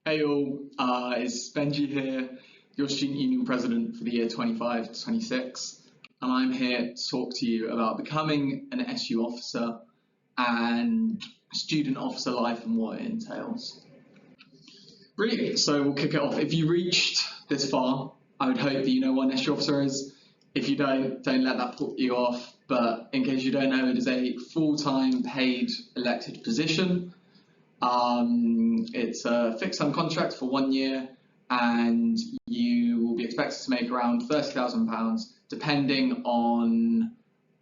Hey all, it's Benji here, your Student Union President for the year 25 to 26, and I'm here to talk to you about becoming an SU officer and student officer life and what it entails. Brilliant, so we'll kick it off. If you reached this far, I would hope that you know what an SU officer is. If you don't let that put you off, but in case you don't know, it is a full-time paid elected position. It's a fixed-term contract for 1 year, and you will be expected to make around £30,000, depending on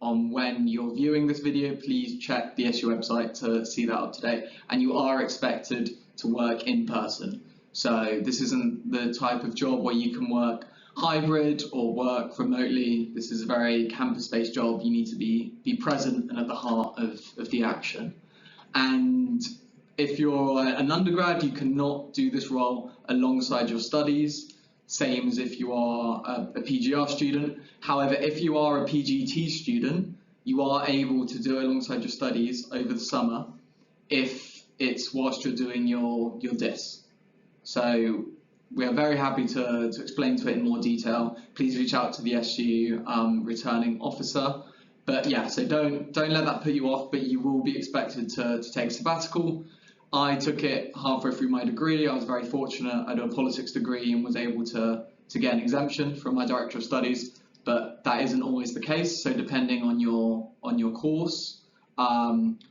when you're viewing this video. Please check the SU website to see that up to date, and you are expected to work in person. So this isn't the type of job where you can work hybrid or work remotely. This is a very campus-based job. You need to be present and at the heart of the action. And if you're an undergrad, you cannot do this role alongside your studies, same as if you are a PGR student. However, if you are a PGT student, you are able to do it alongside your studies over the summer if it's whilst you're doing your DIS. So we are very happy to explain to it in more detail. Please reach out to the SU returning officer. But yeah, so don't let that put you off, but you will be expected to take a sabbatical. I took it halfway through my degree. I was very fortunate. I did a politics degree and was able to get an exemption from my Director of Studies, but that isn't always the case. So depending on your course,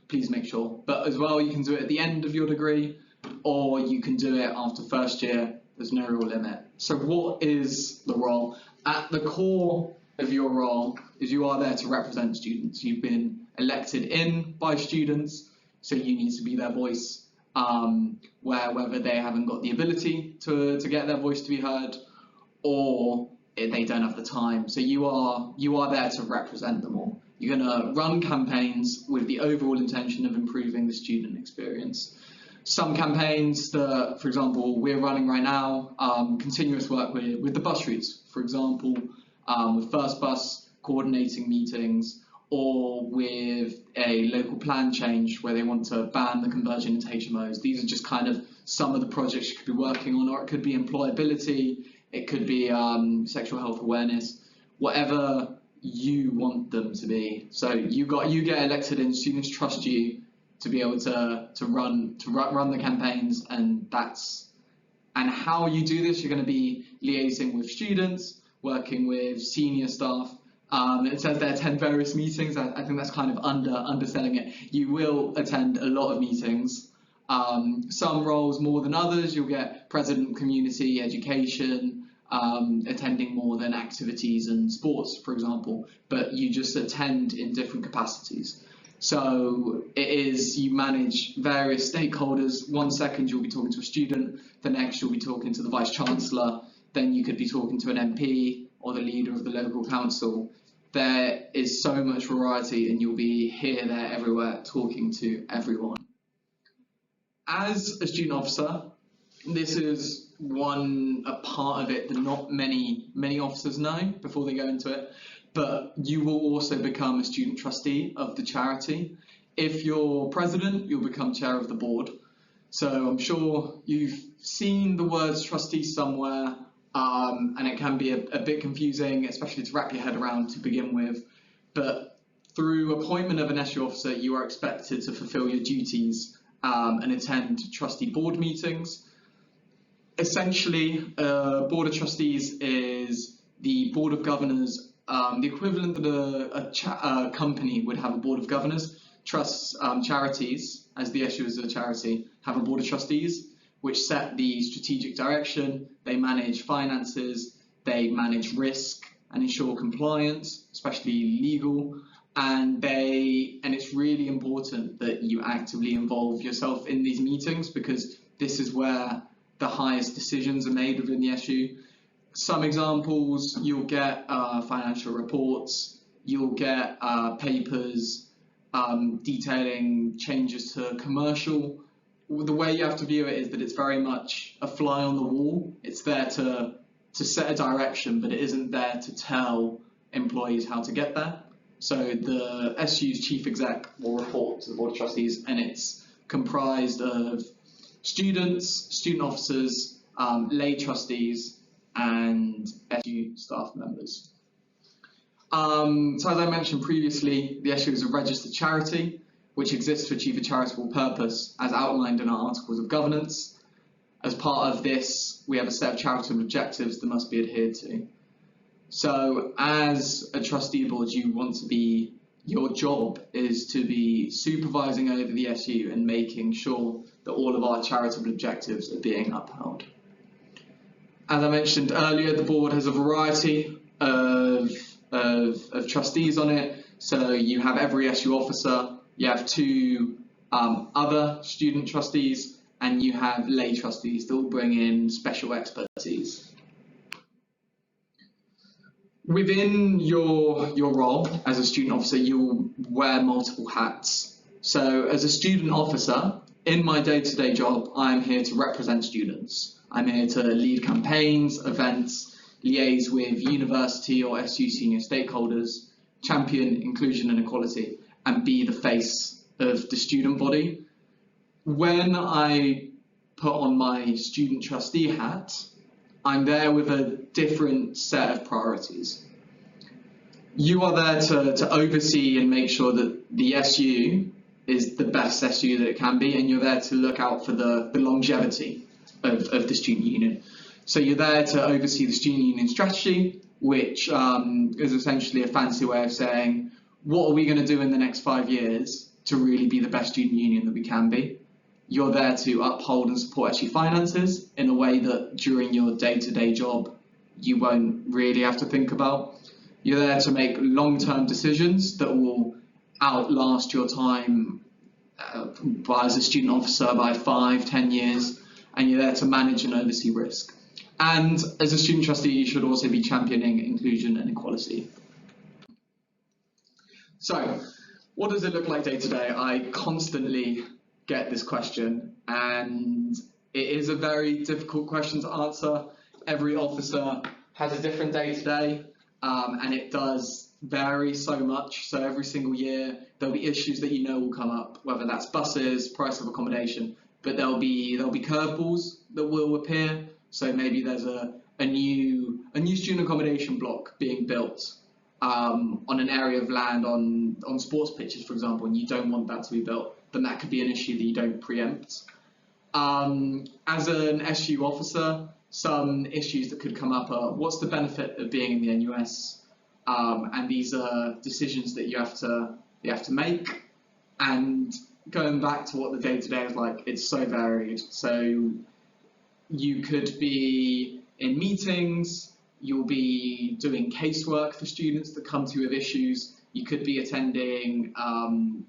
please make sure. But as well, you can do it at the end of your degree, or you can do it after first year. There's no real limit. So what is the role? At the core of your role is you are there to represent students. You've been elected in by students, so you need to be their voice, whether they haven't got the ability to get their voice to be heard, or they don't have the time. So you are there to represent them all. You're going to run campaigns with the overall intention of improving the student experience. Some campaigns that, for example, we're running right now, continuous work with the bus routes, for example, with First Bus coordinating meetings, or with a local plan change where they want to ban the conversion into HMOs. These are just kind of some of the projects you could be working on, or it could be employability, it could be sexual health awareness, whatever you want them to be. So you get elected and students trust you to be able to run the campaigns, and how you do this. You're going to be liaising with students, working with senior staff. It says there attend various meetings. I think that's kind of underselling it. You will attend a lot of meetings. Some roles more than others. You'll get president community education, attending more than activities and sports, for example, but you just attend in different capacities. So you manage various stakeholders. 1 second you'll be talking to a student, the next you'll be talking to the Vice Chancellor, then you could be talking to an MP or the leader of the local council. There is so much variety, and you'll be here, there, everywhere, talking to everyone. As a student officer, this is a part of it that not many officers know before they go into it, but you will also become a student trustee of the charity. If you're president, you'll become chair of the board. So I'm sure you've seen the words trustee somewhere, and it can be a bit confusing, especially to wrap your head around to begin with. But through appointment of an SU officer, you are expected to fulfill your duties and attend trustee board meetings. Essentially, Board of Trustees is the Board of Governors, the equivalent that a company would have a Board of Governors. Trusts, charities, as the SU is a charity, have a Board of Trustees, which set the strategic direction. They manage finances, they manage risk and ensure compliance, especially legal, and it's really important that you actively involve yourself in these meetings, because this is where the highest decisions are made within the SU. Some examples: you'll get financial reports, you'll get papers detailing changes to commercial. The way you have to view it is that it's very much a fly on the wall. It's there to set a direction, but it isn't there to tell employees how to get there. So the SU's chief exec will report to the Board of Trustees, and it's comprised of students, student officers, lay trustees, and SU staff members. So as I mentioned previously, the SU is a registered charity which exists to achieve a charitable purpose as outlined in our Articles of Governance. As part of this, we have a set of charitable objectives that must be adhered to. So as a trustee board, your job is to be supervising over the SU and making sure that all of our charitable objectives are being upheld. As I mentioned earlier, the board has a variety of trustees on it. So you have every SU officer, you have 2 other student trustees, and you have lay trustees that will bring in special expertise. Within your role as a student officer, you'll wear multiple hats. So as a student officer, in my day-to-day job, I'm here to represent students. I'm here to lead campaigns, events, liaise with university or SU senior stakeholders, champion inclusion and equality, and be the face of the student body. When I put on my student trustee hat, I'm there with a different set of priorities. You are there to oversee and make sure that the SU is the best SU that it can be, and you're there to look out for the longevity of the student union. So you're there to oversee the student union strategy, which is essentially a fancy way of saying, what are we going to do in the next 5 years to really be the best student union that we can be? You're there to uphold and support SU finances in a way that during your day-to-day job, you won't really have to think about. You're there to make long-term decisions that will outlast your time as a student officer by 5-10 years, and you're there to manage and oversee risk. And as a student trustee, you should also be championing inclusion and equality. So, what does it look like day to day? I constantly get this question, and it is a very difficult question to answer. Every officer has a different day to day, and it does vary so much. So every single year, there'll be issues that will come up, whether that's buses, price of accommodation, but there'll be curveballs that will appear. So maybe there's a new student accommodation block being built on an area of land on sports pitches, for example, and you don't want that to be built, then that could be an issue that you don't preempt. As an SU officer, some issues that could come up are, what's the benefit of being in the NUS? And these are decisions that you have to make. And going back to what the day-to-day is like, it's so varied. So you could be in meetings, you'll be doing casework for students that come to you with issues, you could be attending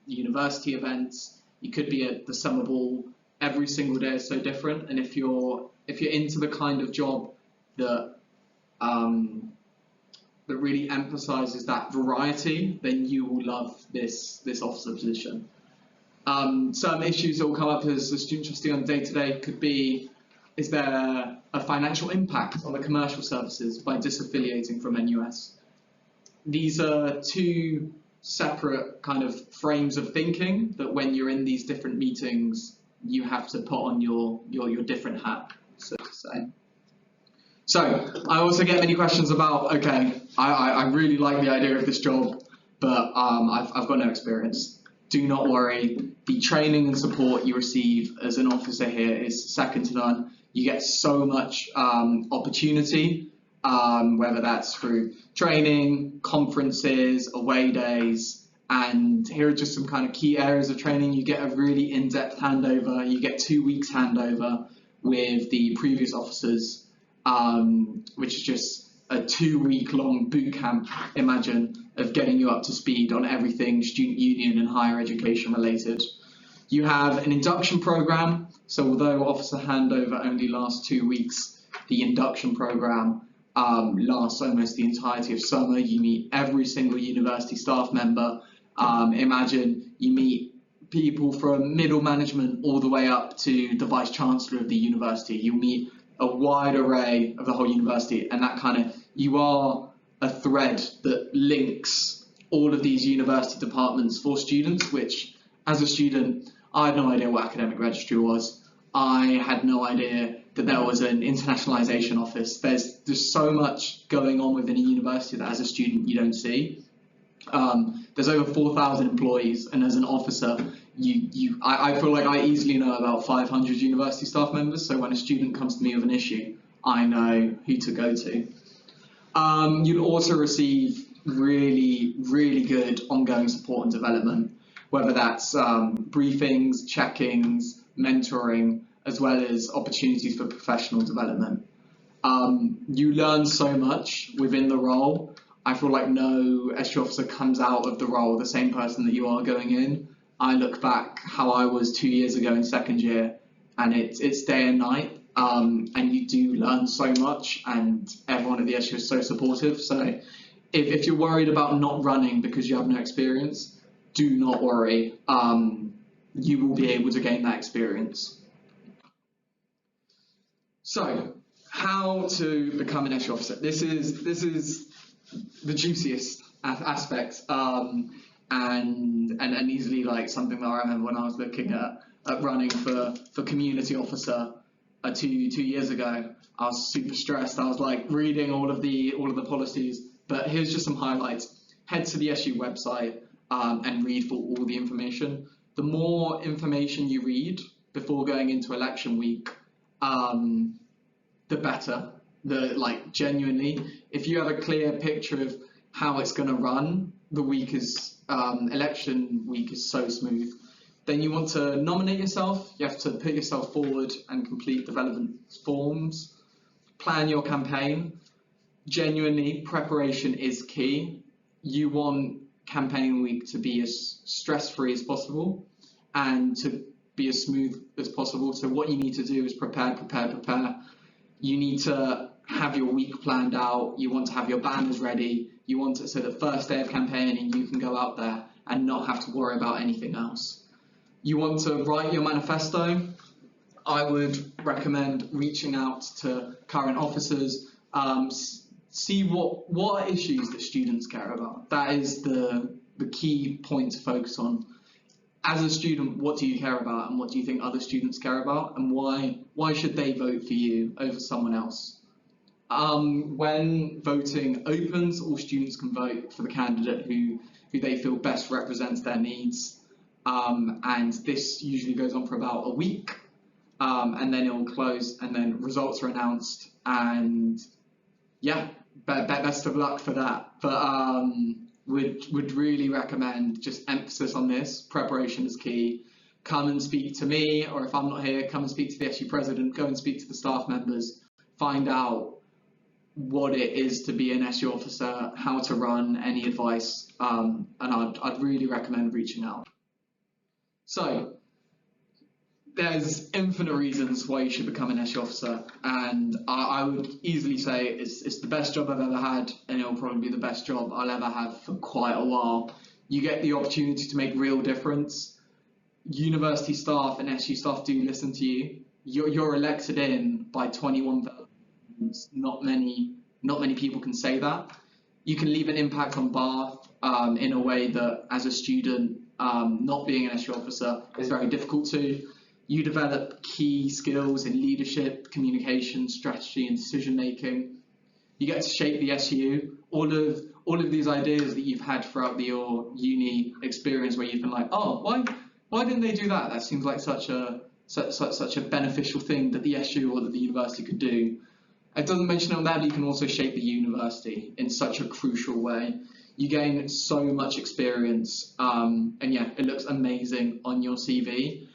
university events, you could be at the summer ball. Every single day is so different, and if you're into the kind of job that that really emphasises that variety, then you will love this officer position. Some issues that will come up as a student trustee on day-to-day could be, is there a financial impact on the commercial services by disaffiliating from NUS? These are 2 separate kind of frames of thinking that when you're in these different meetings, you have to put on your different hat, so to say. So I also get many questions about, okay, I really like the idea of this job, but I've got no experience. Do not worry, the training and support you receive as an officer here is second to none. You get so much opportunity, whether that's through training, conferences, away days, and here are just some kind of key areas of training. You get a really in-depth handover. You get 2 weeks handover with the previous officers, which is just a 2-week-long boot camp, imagine, of getting you up to speed on everything student union and higher education related. You have an induction program. So although officer handover only lasts 2 weeks, the induction program lasts almost the entirety of summer. You meet every single university staff member. Imagine you meet people from middle management all the way up to the vice chancellor of the university. You meet a wide array of the whole university, and that kind of, you are a thread that links all of these university departments for students, which as a student, I had no idea what academic registry was. I had no idea that there was an internationalization office. There's so much going on within a university that as a student you don't see. There's over 4,000 employees, and as an officer, I feel like I easily know about 500 university staff members. So when a student comes to me with an issue, I know who to go to. You'll also receive really, really good ongoing support and development, whether that's briefings, check-ins, mentoring, as well as opportunities for professional development. You learn so much within the role. I feel like no SG officer comes out of the role the same person that you are going in. I look back how I was 2 years ago in second year, and it's day and night. And you do learn so much, and everyone at the SU is so supportive. So if you're worried about not running because you have no experience, do not worry. You will be able to gain that experience. So how to become an SU officer? This is the juiciest aspect, and easily like something that I remember when I was looking at running for community officer 2 years ago. I was super stressed. I was like reading all of the policies, but here's just some highlights. Head to the SU website and read for all the information. The more information you read before going into election week, the better. Genuinely, if you have a clear picture of how it's going to run, the week is election week is so smooth. Then you want to nominate yourself. You have to put yourself forward and complete the relevant forms. Plan your campaign. Genuinely, preparation is key. You want campaign week to be as stress-free as possible and to be as smooth as possible. So what you need to do is prepare. You need to have your week planned out. You want to have your banners ready. You want it so the first day of campaigning you can go out there and not have to worry about anything else. You want to write your manifesto. I would recommend reaching out to current officers, see what issues that students care about. That is the key point to focus on. As a student, what do you care about, and what do you think other students care about, and why should they vote for you over someone else? When voting opens, all students can vote for the candidate who they feel best represents their needs. And this usually goes on for about a week, and then it will close, and then results are announced, and yeah, best of luck for that. But would really recommend just emphasis on this. Preparation is key. Come and speak to me, or if I'm not here, come and speak to the SU president, go and speak to the staff members, find out what it is to be an SU officer, how to run, any advice, and I'd really recommend reaching out. So there's infinite reasons why you should become an SU officer, and I would easily say it's the best job I've ever had, and it'll probably be the best job I'll ever have for quite a while. You get the opportunity to make real difference. University staff and SU staff do listen to you. You're elected in by 21,000. Not many people can say that. You can leave an impact on Bath in a way that, as a student, not being an SU officer is very difficult to. You develop key skills in leadership, communication, strategy, and decision making. You get to shape the SU. All of these ideas that you've had throughout your uni experience, where you've been like, oh, why didn't they do that? That seems like such a beneficial thing that the SU or that the university could do. It doesn't mention it on that, but you can also shape the university in such a crucial way. You gain so much experience, and yeah, it looks amazing on your CV,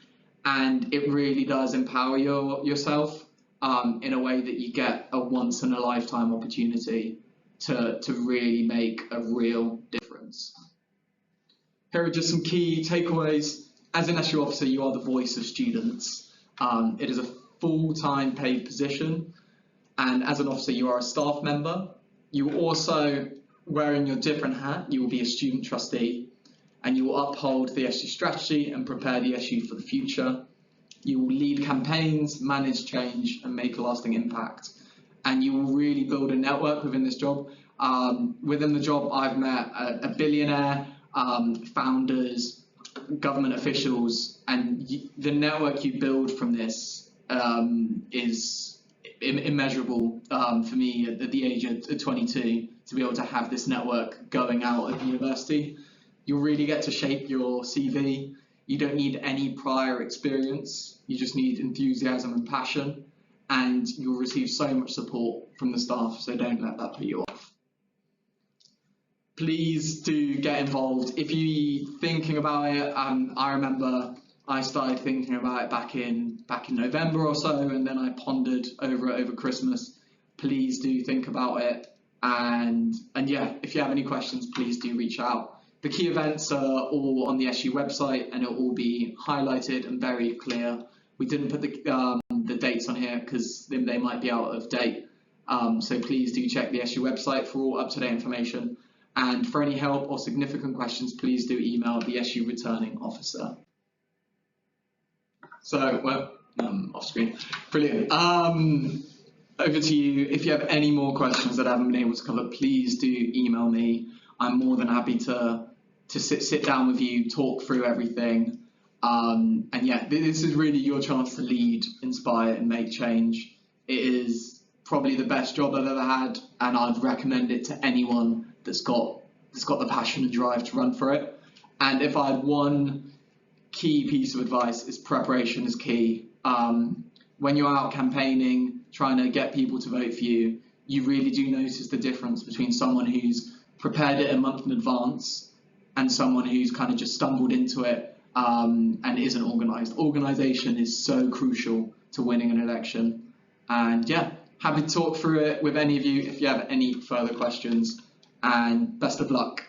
and it really does empower yourself in a way that you get a once-in-a-lifetime opportunity to really make a real difference. Here are just some key takeaways. As an SU officer, you are the voice of students. It is a full-time paid position, and as an officer, you are a staff member. You also, wearing your different hat, you will be a student trustee, and you will uphold the SU strategy and prepare the SU for the future. You will lead campaigns, manage change, and make a lasting impact. And you will really build a network within this job. Within the job, I've met a billionaire, founders, government officials, and the network you build from this is immeasurable for me at the age of 22 to be able to have this network going out of university. You'll really get to shape your CV. You don't need any prior experience. You just need enthusiasm and passion, and you'll receive so much support from the staff, so don't let that put you off. Please do get involved. If you're thinking about it, I remember I started thinking about it back in November or so, and then I pondered over it over Christmas. Please do think about it, and yeah, if you have any questions, please do reach out. The key events are all on the SU website, and it'll all be highlighted and very clear. We didn't put the dates on here because they might be out of date. So please do check the SU website for all up-to-date information. And for any help or significant questions, please do email the SU returning officer. So, well, off screen. Brilliant. Over to you. If you have any more questions that I haven't been able to cover, please do email me. I'm more than happy to sit down with you, talk through everything. And yeah, this is really your chance to lead, inspire, and make change. It is probably the best job I've ever had, and I'd recommend it to anyone that's got the passion and drive to run for it. And if I had one key piece of advice, is preparation is key. When you're out campaigning, trying to get people to vote for you, you really do notice the difference between someone who's prepared it a month in advance and someone who's kind of just stumbled into it and isn't organised. Organisation is so crucial to winning an election. And yeah, happy to talk through it with any of you if you have any further questions, and best of luck.